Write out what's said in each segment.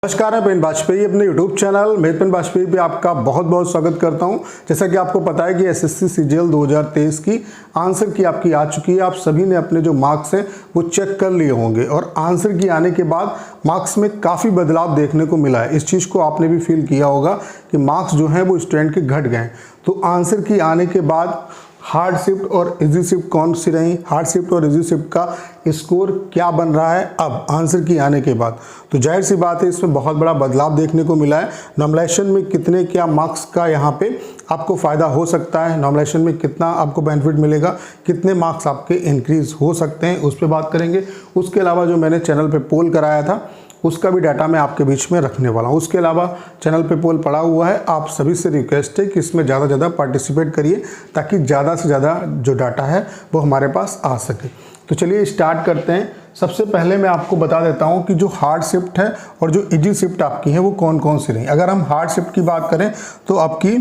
नमस्कार, मैं पेन वाजपेयी अपने YouTube चैनल मेरे पेन वाजपेयी पे आपका बहुत बहुत स्वागत करता हूं। जैसा कि आपको पता है कि एसएससी सीजीएल 2023 की आंसर की आपकी आ चुकी है। आप सभी ने अपने जो मार्क्स हैं वो चेक कर लिए होंगे और आंसर की आने के बाद मार्क्स में काफ़ी बदलाव देखने को मिला है। इस चीज़ को आपने भी फील किया होगा कि मार्क्स जो हैं वो स्टूडेंट के घट गए। तो आंसर की आने के बाद हार्ड शिफ्ट और इजी शिफ्ट कौन सी रही, हार्ड शिफ्ट और इजी शिफ्ट का स्कोर क्या बन रहा है अब आंसर की आने के बाद, तो जाहिर सी बात है इसमें बहुत बड़ा बदलाव देखने को मिला है। नॉर्मलाइजेशन में कितने क्या मार्क्स का यहाँ पे आपको फ़ायदा हो सकता है, नॉर्मलाइजेशन में कितना आपको बेनिफिट मिलेगा, कितने मार्क्स आपके इंक्रीज हो सकते हैं, उस पर बात करेंगे। उसके अलावा जो मैंने चैनल पे पोल कराया था उसका भी डाटा मैं आपके बीच में रखने वाला हूँ। उसके अलावा चैनल पे पोल पड़ा हुआ है, आप सभी से रिक्वेस्ट है कि इसमें ज़्यादा से ज़्यादा पार्टिसिपेट करिए ताकि ज़्यादा से ज़्यादा जो डाटा है वो हमारे पास आ सके। तो चलिए स्टार्ट करते हैं। सबसे पहले मैं आपको बता देता हूँ कि जो हार्ड शिफ्ट है और जो इजी शिफ्ट आपकी है वो कौन कौन सी रही। अगर हम हार्ड शिफ्ट की बात करें तो आपकी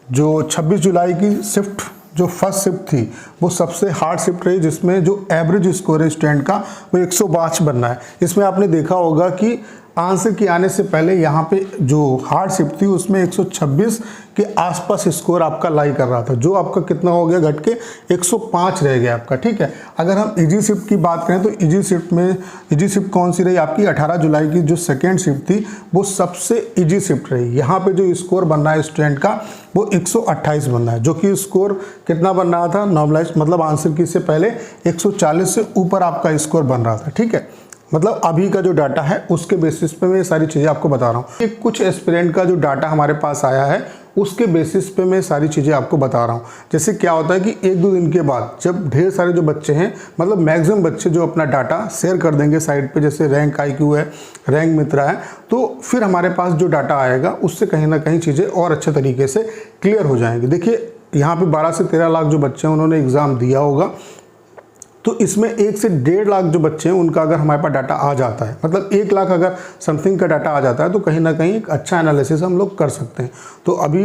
जो 26 जुलाई की शिफ्ट जो फर्स्ट शिफ्ट थी वो सबसे हार्ड शिफ्ट रही, जिसमें जो एवरेज स्कोर है स्टूडेंट का वो 105 बनना है। इसमें आपने देखा होगा कि आंसर के आने से पहले यहाँ पे जो हार्ड शिफ्ट थी उसमें 126 के आसपास स्कोर आपका लाई कर रहा था, जो आपका कितना हो गया घट के 105 रह गया आपका। ठीक है, अगर हम इजी शिफ्ट की बात करें तो इजी शिफ्ट कौन सी रही आपकी 18 जुलाई की जो सेकेंड शिफ्ट थी वो सबसे इजी शिफ्ट रही। यहाँ पे जो स्कोर बन रहा है स्टूडेंट का वो 128 बन रहा है, जो कि स्कोर कितना बन रहा था नॉर्मलाइज मतलब आंसर की से पहले 140 से ऊपर आपका स्कोर बन रहा था। ठीक है, मतलब अभी का जो डाटा है उसके बेसिस पे मैं ये सारी चीज़ें आपको बता रहा हूँ। ये कुछ एस्पिरेंट का जो डाटा हमारे पास आया है उसके बेसिस पे मैं सारी चीज़ें आपको बता रहा हूँ। जैसे क्या होता है कि एक दो दिन के बाद जब ढेर सारे जो बच्चे हैं मतलब मैक्सिमम बच्चे जो अपना डाटा शेयर कर देंगे साइट पे, जैसे रैंक IQ है, रैंक मित्रा है, तो फिर हमारे पास जो डाटा आएगा उससे कहीं ना कहीं चीज़ें और अच्छे तरीके से क्लियर हो जाएंगी। देखिए यहाँ पे 12 से 13 लाख जो बच्चे हैं उन्होंने एग्ज़ाम दिया होगा, तो इसमें 1 से 1.5 लाख जो बच्चे हैं उनका अगर हमारे पास डाटा आ जाता है, मतलब 1 लाख अगर समथिंग का डाटा आ जाता है तो कहीं ना कहीं एक अच्छा एनालिसिस हम लोग कर सकते हैं। तो अभी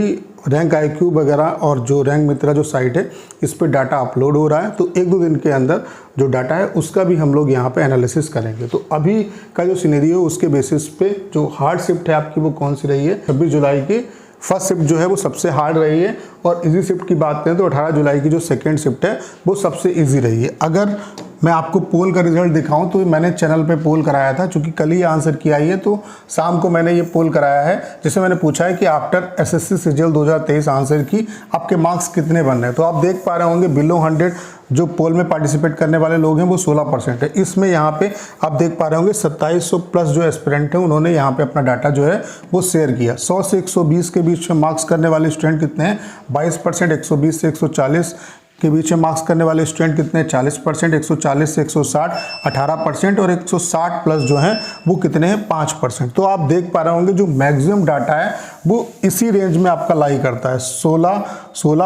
रैंक IQ वगैरह और जो रैंक मित्रा जो साइट है इस पर डाटा अपलोड हो रहा है, तो 1-2 दिन के अंदर जो डाटा है उसका भी हम लोग यहाँ पे एनालिसिस करेंगे। तो अभी का जो सिनेरियो है उसके बेसिस पे जो हार्ड शिफ्ट है आपकी वो कौन सी रही है, 26 जुलाई की फर्स्ट शिफ्ट जो है वो सबसे हार्ड रही है, और इजी शिफ्ट की बात करें तो 18 जुलाई की जो सेकेंड शिफ्ट है वो सबसे इजी रही है। अगर मैं आपको पोल का रिजल्ट दिखाऊं तो मैंने चैनल पे पोल कराया था, क्योंकि कल ही आंसर की आई है तो शाम को मैंने ये पोल कराया है, जिसे मैंने पूछा है कि आफ्टर एसएससी सीजीएल 2023 आंसर की आपके मार्क्स कितने बन रहे हैं। तो आप देख पा रहे होंगे बिलो 100 जो पोल में पार्टिसिपेट करने वाले लोग हैं वो 16% है। इसमें यहाँ पे आप देख पा रहे होंगे 2700 प्लस जो एस्पिरेंट हैं उन्होंने यहाँ पे अपना डाटा जो है वो शेयर किया। 100 से 120 के बीच में मार्क्स करने वाले स्टूडेंट कितने हैं 22%, 120 से 140 के बीच में मार्क्स करने वाले स्टूडेंट कितने 40%, 140 से 160 18%, और 160 प्लस जो हैं वो कितने हैं 5%। तो आप देख पा रहे होंगे जो मैक्सिमम डाटा है वो इसी रेंज में आपका लाई करता है 16,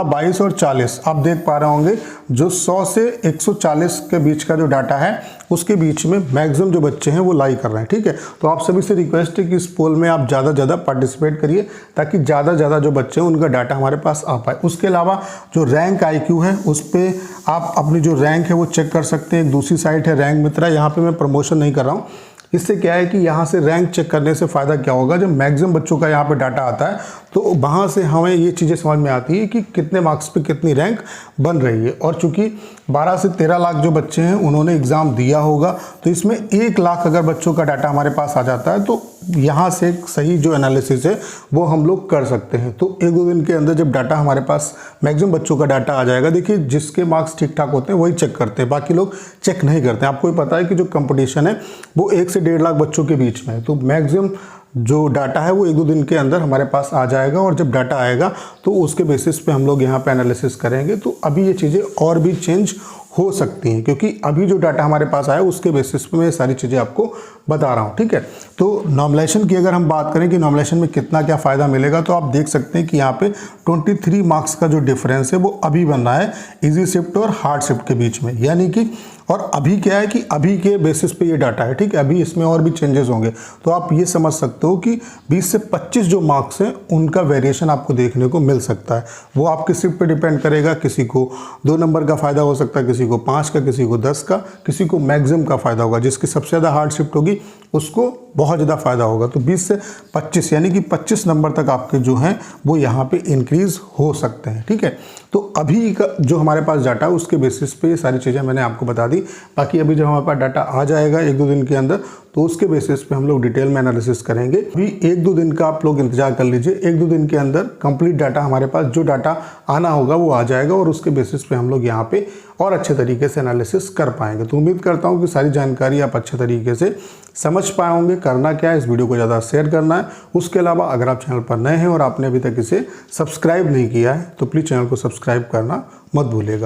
22 और 40। आप देख पा रहे होंगे जो 100 से 140 के बीच का जो डाटा है उसके बीच में मैक्सिमम जो बच्चे हैं वो लाई कर रहे हैं। ठीक है, तो आप सभी से रिक्वेस्ट है कि इस पोल में आप ज़्यादा से ज़्यादा पार्टिसिपेट करिए ताकि ज़्यादा से ज़्यादा जो बच्चे हैं उनका डाटा हमारे पास आ पाए। उसके अलावा जो रैंक IQ है उस पर आप अपनी जो रैंक है वो चेक कर सकते हैं। एक दूसरी साइट है रैंक मित्रा, यहाँ पे मैं प्रमोशन नहीं कर रहा हूँ। इससे क्या है कि यहाँ से रैंक चेक करने से फ़ायदा क्या होगा, जब मैक्सिमम बच्चों का यहाँ पे डाटा आता है तो वहाँ से हमें ये चीज़ें समझ में आती है कि कितने मार्क्स पे कितनी रैंक बन रही है। और चूंकि 12 से 13 लाख जो बच्चे हैं उन्होंने एग्ज़ाम दिया होगा, तो इसमें 1 लाख अगर बच्चों का डाटा हमारे पास आ जाता है तो यहाँ से सही जो एनालिसिस है वो हम लोग कर सकते हैं। तो 1-2 दिन के अंदर जब डाटा हमारे पास मैक्सिमम बच्चों का डाटा आ जाएगा, देखिए जिसके मार्क्स ठीक ठाक होते हैं वही चेक करते हैं, बाकी लोग चेक नहीं करते हैं। आपको ही पता है कि जो कंपटीशन है वो 1 से 1.5 लाख बच्चों के बीच में है, तो मैक्सिमम जो डाटा है वो 1-2 दिन के अंदर हमारे पास आ जाएगा, और जब डाटा आएगा तो उसके बेसिस पे हम लोग यहाँ पे एनालिसिस करेंगे। तो अभी ये चीज़ें और भी चेंज हो सकती हैं, क्योंकि अभी जो डाटा हमारे पास आया उसके बेसिस पे मैं सारी चीज़ें आपको बता रहा हूँ। ठीक है, तो नॉर्मलाइजेशन की अगर हम बात करें कि नॉर्मलाइजेशन में कितना क्या फ़ायदा मिलेगा, तो आप देख सकते हैं कि यहाँ पे 23 मार्क्स का जो डिफरेंस है वो अभी बन रहा है इजी शिफ्ट और हार्ड शिफ्ट के बीच में। यानी कि और अभी क्या है कि अभी के बेसिस पे ये डाटा है, ठीक है। अभी इसमें और भी चेंजेस होंगे, तो आप ये समझ सकते हो कि 20 से 25 जो मार्क्स हैं उनका वेरिएशन आपको देखने को मिल सकता है। वो आपके शिफ्ट पे डिपेंड करेगा, किसी को 2 नंबर का फ़ायदा हो सकता है, किसी को 5 का, किसी को 10 का, किसी को मैक्सिमम का फ़ायदा होगा। जिसकी सबसे ज़्यादा हार्ड शिफ्ट होगी उसको बहुत ज़्यादा फ़ायदा होगा। तो 20 से 25 यानी कि 25 नंबर तक आपके जो हैं वो यहाँ पे इंक्रीज़ हो सकते हैं, ठीक है। तो अभी का जो हमारे पास डाटा है उसके बेसिस पे ये सारी चीज़ें मैंने आपको बता दी। बाकी अभी जब हमारे पास डाटा आ जाएगा 1-2 दिन के अंदर, तो उसके बेसिस पे हम लोग डिटेल में एनालिसिस करेंगे। अभी 1-2 दिन का आप लोग इंतजार कर लीजिए। 1-2 दिन के अंदर कंप्लीट डाटा हमारे पास जो डाटा आना होगा वो आ जाएगा और उसके बेसिस पे हम लोग यहाँ पे और अच्छे तरीके से एनालिसिस कर पाएंगे। तो उम्मीद करता हूँ कि सारी जानकारी आप अच्छे तरीके से समझ पाए होंगे। करना क्या है, इस वीडियो को ज़्यादा शेयर करना है। उसके अलावा अगर आप चैनल पर नए हैं और आपने अभी तक इसे सब्सक्राइब नहीं किया है तो प्लीज़ चैनल को सब्सक्राइब करना मत भूलिएगा।